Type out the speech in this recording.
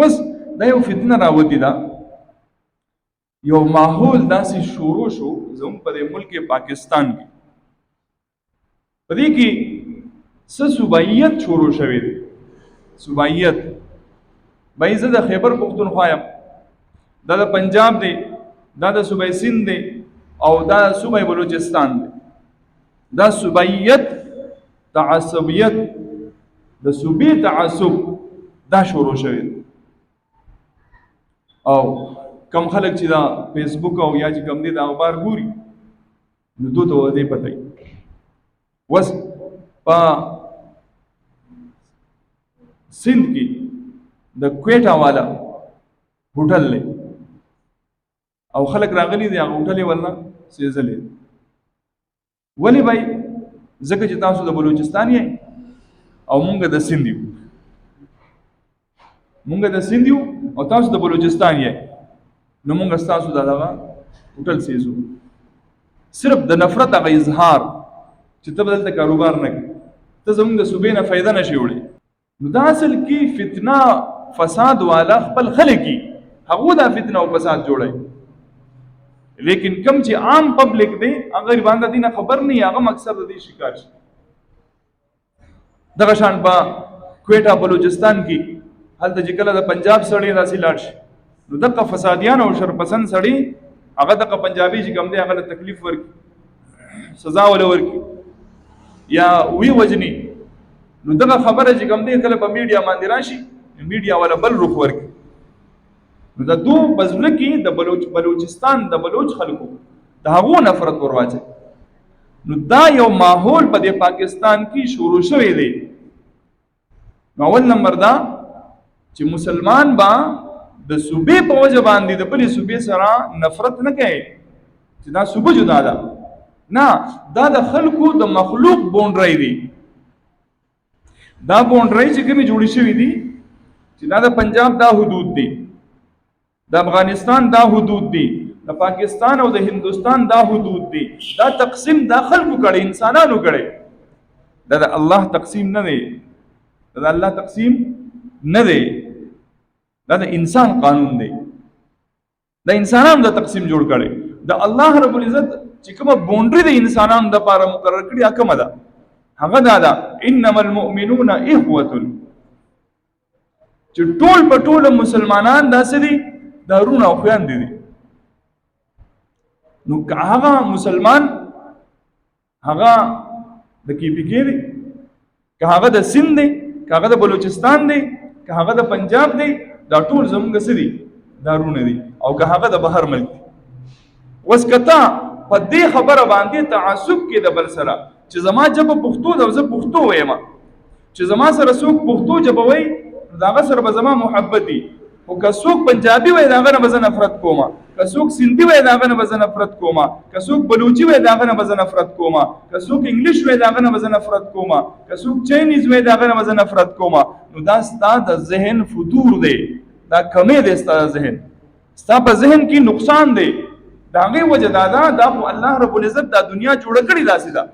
وس دا یو فتنه راوتی دا یو ماحول داسې شروع شو زموږ په دې ملک پاکستان کې په دې کې څه صوبایت شروع شوی دی صوبایت بای زه د خیبر پختونخوا یم دا د پنجاب دی دا د صوبای سند دی او دا صوبای بلوچستان دی دا صوبایت تعصبیت د صوبې تعصب دا شروع شوی دی او کم خلک چې دا فیسبوک او یا چې کم دی دا اخبار ګوري نو دوی ته دې پته وي وس په سند کې د کویټا والا هوټل دی او خلک راغلي دي هغه هوټل یې ولنه سېزلې ولې بای ځکه چې تاسو د بلوچستان یې او مونږ د سند یو مونږ د سند یو او تاسو د بلوچستان یې نو مونږ تاسو دغه هوټل سېزو صرف د نفرت هغه اظهار چې ته بدلته کاروبار نه کوي ته زموږ د صوبې نه فایده نشي وړي نو دا اصل کې فتنه فساد والا خپل خلک کی هغه دا فتنه او فساد جوړي لیکن کم چې عام پبلک دی هغه باندې دینه خبر نه هغه مقصد دې شکار شي دغه شان په کویټا بلوچستان کې هلته چې کله د پنجاب سړی راسي لاړ شي نو دغه فسادیان او شرپسند سړی هغه دغه پنجابي چې کوم دی هغه تکلیف ورکړي سزا ول ورکړي یا وی وجني نو دغه خبره چې کوم دی کله په میډیا باندې راشي میډیا ولا بل رخ ورکړي نو د دو بزله کې د بلوچستان د بلوچ خلکو د هغو نفرت ورواچي نو دا یو ماحول په دې پاکستان کې شروع شوی دی نو اول نمبر دا چې مسلمان با د صوبې په وجه باندې د بلې صوبې سره نفرت نه کوي چې دا صوبه جدا ده نه دا د خلکو د مخلوق بونډري دی دا بونډري چې کومې جوړې شوې دي چې دا د پنجاب دا حدود دي د افغانستان دا حدود دي د پاکستان او د هندوستان دا حدود دي دا تقسیم دا خلکو کړي انسانانو کړي دا د الله تقسیم نه دی دا د الله تقسیم نه دی دا د انسان قانون دی د انسانانو د تقسیم جوړ کړي د الله رب العزت چې کومه بونډري د انسانانو د لپاره مقرر کړي کومه ده هغه دا انما المؤمنون اخوه چې ټول په ټول مسلمانان داسې دي دارونه او خویان دي نو هغه مسلمان هغه د کی پی کې دی که هغه د سند دی که هغه د بلوچستان دی که هغه د پنجاب دی دا ټول زموږ څه دي دارونه دي او که هغه د بهر ملک دی وس کته په دې خبره باندې تعصب کې د بل سره چې زما جبه پښتو د زه پښتو وایم چې زما سره څوک پښتو جبه وای داغه سره به زما محبت دي او که څوک پنجابي وای داغه نه به نفرت کوما که څوک سندي وای داغه نه به نفرت کوما که څوک بلوچي وای داغه نه به نفرت کوما که څوک انګلیش وای داغه نه به نفرت کوما که څوک چاینیز وای داغه نه به نفرت کوما نو دا ستاسو د ذهن فتور دی دا کمې دی ستاسو ذهن ستاسو په ذهن کې نقصان دی داغه وجه دا الله رب العزت دا دنیا جوړ کړی داسې ده